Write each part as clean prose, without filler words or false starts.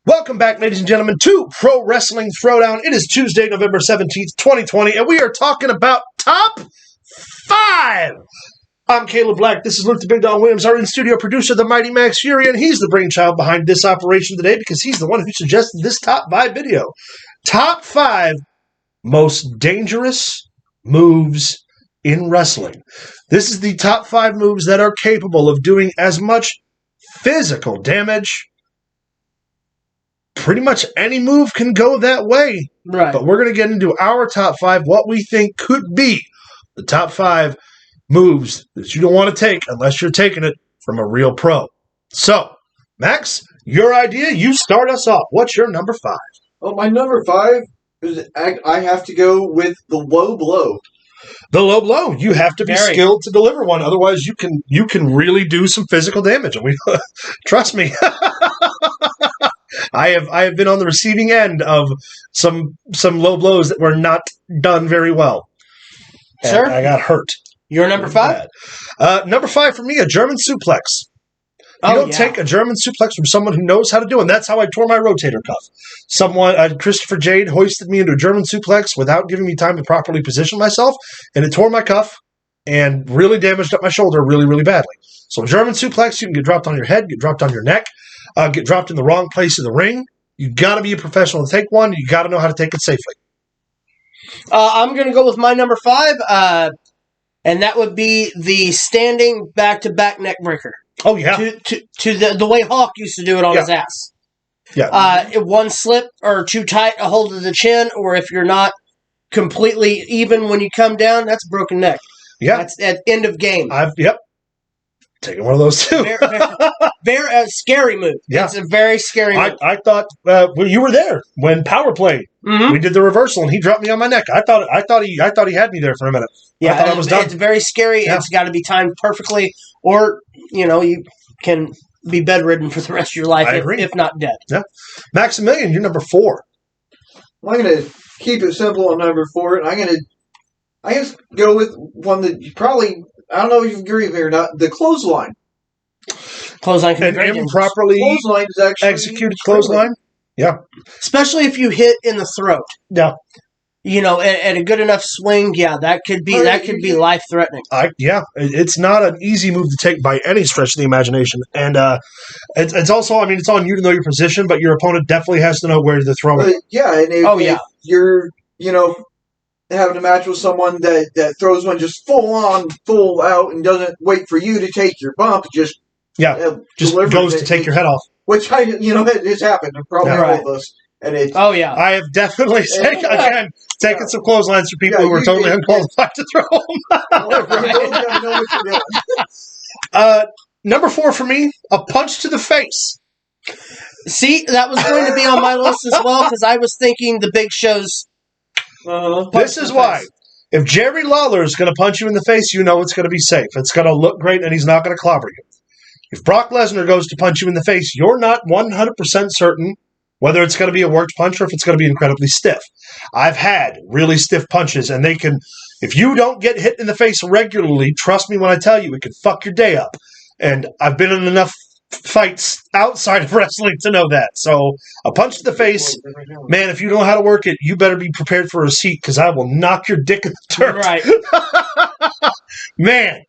Welcome back, ladies and gentlemen, to Pro Wrestling Throwdown. It is Tuesday, November 17th, 2020, and we are talking about Top 5. I'm Caleb Black. This is Luke the Big Dog Williams, our in-studio producer, the Mighty Max Fury, and he's the brainchild behind this operation today because he's the one who suggested this Top 5 video. Top 5 most dangerous moves in wrestling. This is the top 5 moves that are capable of doing as much physical damage. Pretty much any move can go that way. Right. But we're going to get into our top 5, what we think could be the top 5 moves that you don't want to take unless you're taking it from a real pro. So, Max, your idea, you start us off. What's your number 5? Well, my number 5 is I have to go with the low blow. The low blow. You have to be skilled to deliver one. Otherwise, you can really do some physical damage. And we trust me. I have been on the receiving end of some low blows that were not done very well. Sure. I got hurt. Your number 5? Number 5 for me, a German suplex. You don't take a German suplex from someone who knows how to do it. And that's how I tore my rotator cuff. Christopher Jade hoisted me into a German suplex without giving me time to properly position myself, and it tore my cuff and really damaged up my shoulder really, really badly. So a German suplex, you can get dropped on your head, get dropped on your neck, get dropped in the wrong place of the ring. You got to be a professional to take one. You got to know how to take it safely. I'm going to go with my number 5, and that would be the standing back-to-back neck breaker. Oh, yeah. To the way Hawk used to do it on his ass. Yeah. One slip or too tight a hold of the chin, or if you're not completely even when you come down, that's a broken neck. Yeah. That's at end of game. Yep. Taking one of those, too. Very scary move. Yeah. It's a very scary move. I thought you were there when Power played. Mm-hmm. We did the reversal, and he dropped me on my neck. I thought he had me there for a minute. Yeah, I thought I was done. It's very scary. Yeah. It's got to be timed perfectly, or you can be bedridden for the rest of your life, if not dead. Yeah, Maximilian, you're number 4. I'm going to keep it simple on number 4, and I'm going to go with one that you probably, I don't know if you agree with me or not, the clothesline. Clothesline can be an improperly executed clothesline. Yeah, especially if you hit in the throat. Yeah. At a good enough swing, that could be life threatening. It's not an easy move to take by any stretch of the imagination, and it's also, it's on you to know your position, but your opponent definitely has to know where to throw it. And if you're having a match with someone that throws one just full on, full out, and doesn't wait for you to take your bump, just goes to take your head off, which it's happened to probably all of us. And I have definitely taken some clotheslines for people who were totally unqualified to throw them. Number 4 for me, a punch to the face. See, that was going to be on my list as well, because I was thinking the Big Show's. This is why. If Jerry Lawler is going to punch you in the face, you know it's going to be safe. It's going to look great, and he's not going to clobber you. If Brock Lesnar goes to punch you in the face, you're not 100% certain whether it's going to be a worked punch or if it's going to be incredibly stiff. I've had really stiff punches, and if you don't get hit in the face regularly, trust me when I tell you, it can fuck your day up. And I've been in enough fights outside of wrestling to know that. So a punch to the face, man, if you know how to work it, you better be prepared for a seat, because I will knock your dick in the dirt. Right. Man.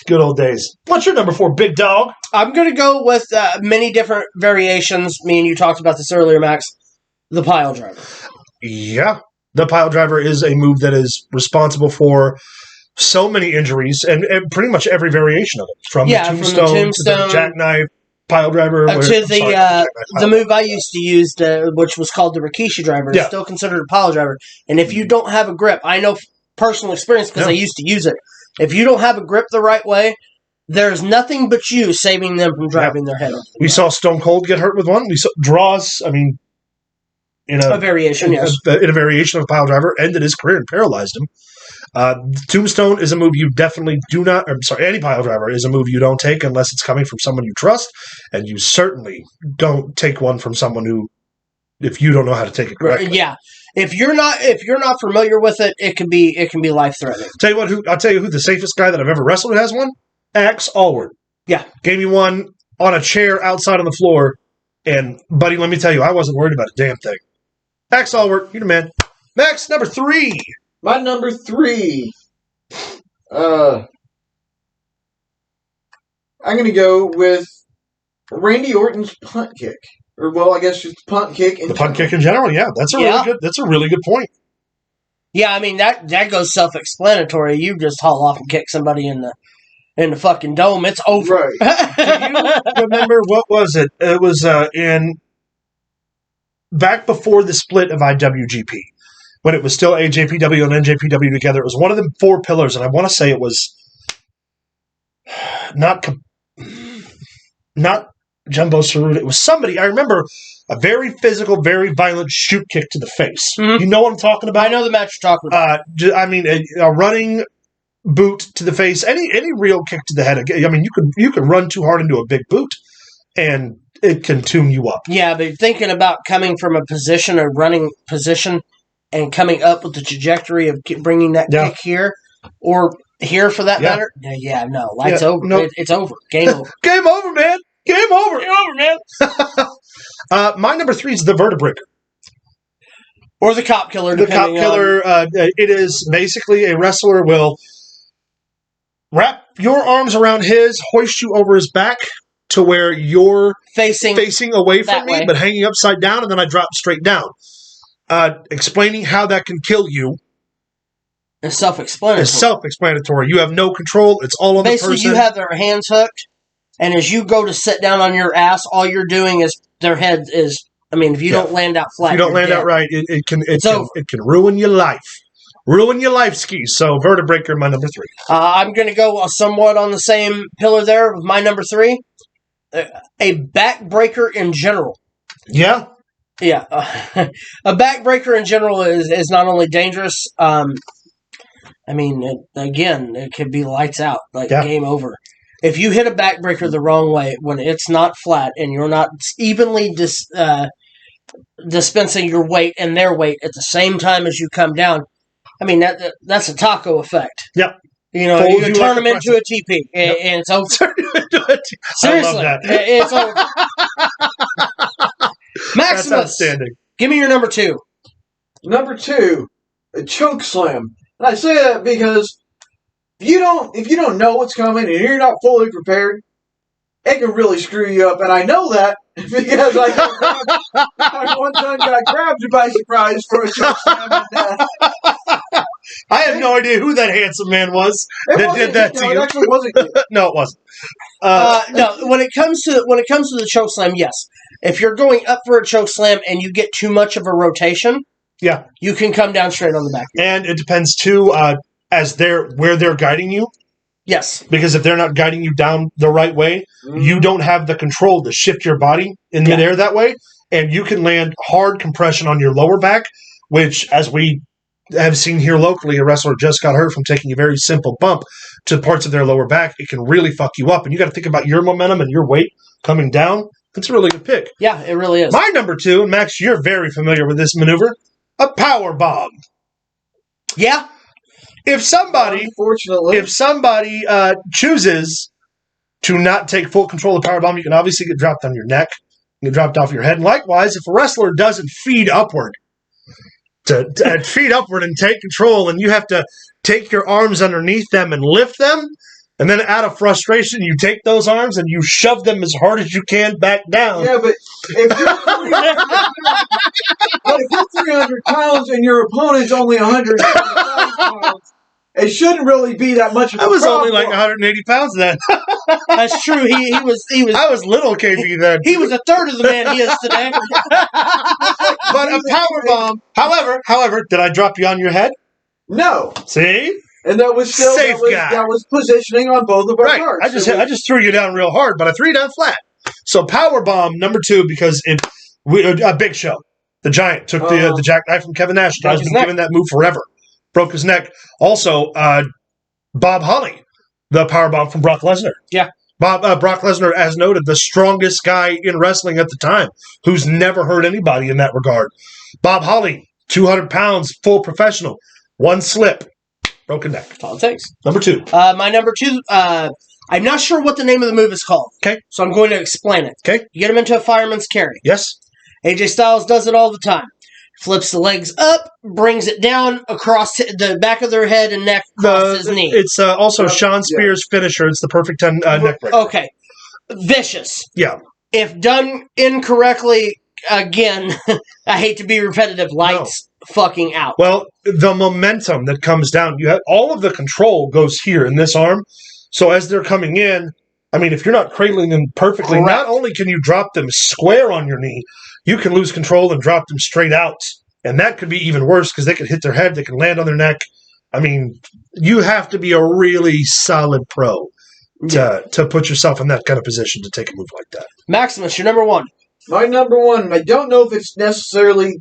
Good old days. What's your number 4, big dog? I'm going to go with many different variations. Me and you talked about this earlier, Max. The pile driver. Yeah. The pile driver is a move that is responsible for so many injuries and pretty much every variation of it. From the tombstone to the jackknife, pile driver. The move I used to use, which was called the Rikishi driver, is still considered a pile driver. And if you don't have a grip, I know personal experience because I used to use it. If you don't have a grip the right way, there's nothing but you saving them from driving their head. We saw Stone Cold get hurt with one. We saw draws, in a variation, in a variation of a pile driver, ended his career and paralyzed him. Tombstone is a move you definitely do not, any pile driver is a move you don't take unless it's coming from someone you trust, and you certainly don't take one from someone who, if you don't know how to take it correctly. Yeah. If you're not familiar with it, it can be life threatening. I'll tell you who the safest guy that I've ever wrestled has one. Axe Allward. Yeah. Gave me one on a chair outside on the floor And, buddy, let me tell you, I wasn't worried about a damn thing. Max Allward, you're the man. Max, number 3. My number 3. I'm going to go with Randy Orton's punt kick. Or, well, I guess just punt kick. The punt kick in general, yeah. That's a really good point. Yeah, I mean, that goes self-explanatory. You just haul off and kick somebody in the fucking dome. It's over. Right. Do you remember, what was it? It was back before the split of IWGP, when it was still AJPW and NJPW together. It was one of the 4 pillars, and I want to say it was not Jumbo Saruda. It was somebody. I remember a very physical, very violent shoot kick to the face. Mm-hmm. You know what I'm talking about? I know the match you're talking about. I mean, a running boot to the face, any real kick to the head. I mean, you can run too hard into a big boot, and it can tune you up. Yeah, but thinking about coming from a position, a running position, and coming up with the trajectory of bringing that kick here, or here for that matter, no, lights over. Nope. It's over. Game over. Game over, man. Game over. Game over, man. My number 3 is the Vertebreaker. Or the Cop Killer. The Cop Killer, it is basically a wrestler will wrap your arms around his, hoist you over his back to where you're facing away from me, but hanging upside down, and then I drop straight down. Explaining how that can kill you. It's self-explanatory. It's self-explanatory. You have no control. It's all on the person. Basically, you have their hands hooked, and as you go to sit down on your ass, all you're doing is their head is... I mean, if you don't land out flat, if you don't land out right, it can ruin your life. Ruin your life, skis. So, Vertebreaker, my number 3. I'm going to go somewhat on the same pillar there with my number 3. A backbreaker in general. Yeah. Yeah. A backbreaker in general is not only dangerous, I mean, it could be lights out, game over. If you hit a backbreaker the wrong way, when it's not flat and you're not evenly dispensing your weight and their weight at the same time as you come down, I mean, that's a taco effect. Yep. You know, you can turn them into a TP, and it's over. Seriously, I love that. It's over. Maximus, that's outstanding. Give me your number 2. Number 2, a choke slam. And I say that because if you don't know what's coming and you're not fully prepared, it can really screw you up. And I know that because I one time got grabbed by surprise for a choke slam. I have no idea who that handsome man was that did that to you. It actually wasn't you. No, it wasn't. No, when it comes to the choke slam, yes. If you're going up for a choke slam and you get too much of a rotation, you can come down straight on the back. And it depends too, where they're guiding you. Yes, because if they're not guiding you down the right way, you don't have the control to shift your body in midair that way, and you can land hard compression on your lower back, which, as we have seen here locally, a wrestler just got hurt from taking a very simple bump to parts of their lower back. It can really fuck you up, and you got to think about your momentum and your weight coming down. It's a really good pick. Yeah, it really is. My number 2, and Max, you're very familiar with this maneuver, a power bomb. Yeah. If somebody chooses to not take full control of the power bomb, you can obviously get dropped on your neck, you get dropped off your head. And likewise, if a wrestler doesn't feed upward, feed upward and take control, and you have to take your arms underneath them and lift them, and then out of frustration, you take those arms and you shove them as hard as you can back down. Yeah, but if you're 300 pounds and your opponent's only 100 pounds, it shouldn't really be that much of a problem. I was only like 180 pounds then. That's true. He was. I was little KB then. He was a third of the man he is today. But a power bomb. However, did I drop you on your head? No. See? And that was still Safe guy. That was positioning on both of our parts. I just threw you down real hard, but I threw you down flat. So power bomb number 2 because a Big Show, the Giant, took the jackknife from Kevin Nash. He's been giving that move forever. Broke his neck. Also, Bob Holly, the powerbomb from Brock Lesnar. Yeah. Brock Lesnar, as noted, the strongest guy in wrestling at the time, who's never hurt anybody in that regard. Bob Holly, 200 pounds, full professional. One slip, broken neck. That's all it takes. Number 2. My number 2, I'm not sure what the name of the move is called. Okay. So I'm going to explain it. Okay. You get him into a fireman's carry. Yes. AJ Styles does it all the time. Flips the legs up, brings it down across the back of their head and neck, across his knee. It's also Sean Spears' finisher. It's the perfect neck breaker. Okay. Vicious. Yeah. If done incorrectly, again, I hate to be repetitive, lights fucking out. Well, the momentum that comes down, you have all of the control goes here in this arm. So as they're coming in, I mean, if you're not cradling them perfectly, not only can you drop them square on your knee, you can lose control and drop them straight out. And that could be even worse because they could hit their head, they can land on their neck. I mean, you have to be a really solid pro to put yourself in that kind of position to take a move like that. Maximus, your number one. My number one, I don't know if it's necessarily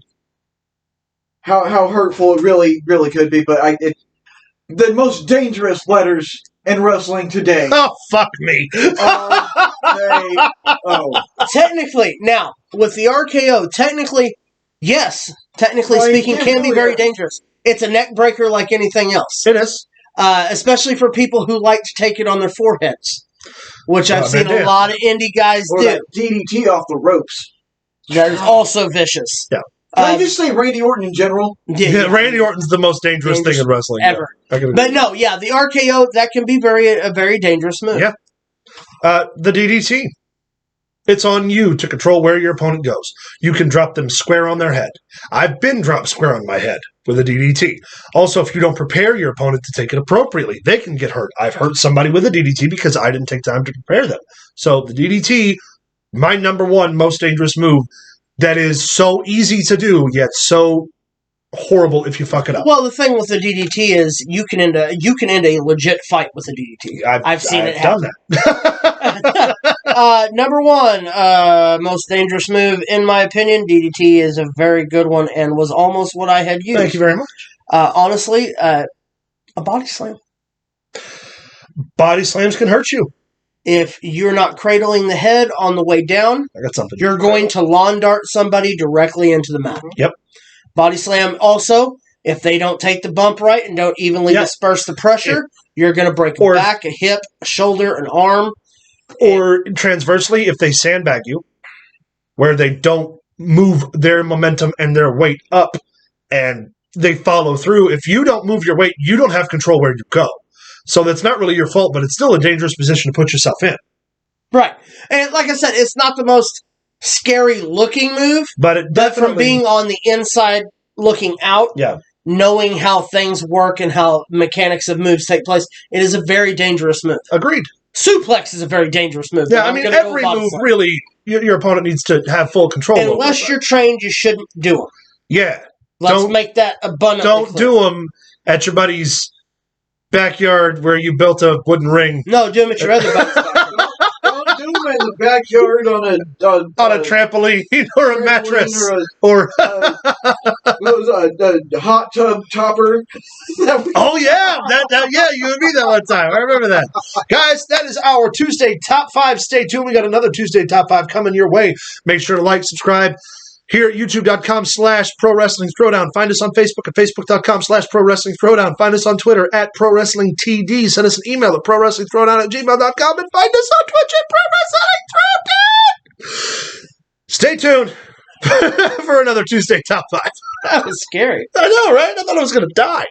how hurtful it really could be, but the most dangerous letters in wrestling today. Oh, fuck me. Technically, now, with the RKO, technically speaking, can be very dangerous. It's a neck breaker like anything else. It is. Especially for people who like to take it on their foreheads, which I've seen a lot of indie guys do. That DDT off the ropes. That is also vicious. Yeah. Can I just say Randy Orton in general? Yeah, Randy Orton's the most dangerous thing in wrestling ever. Yeah. But no, yeah, the RKO, that can be a very dangerous move. Yeah. The DDT. It's on you to control where your opponent goes. You can drop them square on their head. I've been dropped square on my head with a DDT. Also, if you don't prepare your opponent to take it appropriately, they can get hurt. I've hurt somebody with a DDT because I didn't take time to prepare them. So the DDT, my number one most dangerous move, that is so easy to do, yet so horrible if you fuck it up. Well, the thing with the DDT is you can end a legit fight with a DDT. I've seen it happen. Done that. Number one, most dangerous move, in my opinion, DDT is a very good one and was almost what I had used. Thank you very much. Honestly, a body slam. Body slams can hurt you. If you're not cradling the head on the way down, I got something. You're going to lawn dart somebody directly into the mat. Yep. Body slam also, if they don't take the bump right and don't evenly disperse the pressure, you're going to break a back, a hip, a shoulder, an arm. Or transversely, if they sandbag you, where they don't move their momentum and their weight up and they follow through. If you don't move your weight, you don't have control where you go. So that's not really your fault, but it's still a dangerous position to put yourself in. Right. And like I said, it's not the most scary looking move, but from being on the inside looking out, knowing how things work and how mechanics of moves take place, it is a very dangerous move. Agreed. Suplex is a very dangerous move. Yeah, I mean, every move really, your opponent needs to have full control over. Unless you're trained, you shouldn't do them. Yeah. Let's make that abundantly Don't do them at your buddy's backyard where you built a wooden ring. No, do them at your other buddy's backyard. Don't do them in the backyard on a trampoline or a mattress or a hot tub topper. Oh yeah, yeah, you and me that one time. I remember that. Guys, that is our Tuesday Top 5. Stay tuned. We got another Tuesday Top 5 coming your way. Make sure to like, subscribe. Here at youtube.com/Pro Wrestling Throwdown. Find us on Facebook at facebook.com/Pro Wrestling Throwdown. Find us on Twitter at Pro Wrestling TD. Send us an email at prowrestlingthrowdown@gmail.com and find us on Twitch at Pro Wrestling Throwdown. Stay tuned for another Tuesday Top 5. That was scary. I know, right? I thought I was going to die.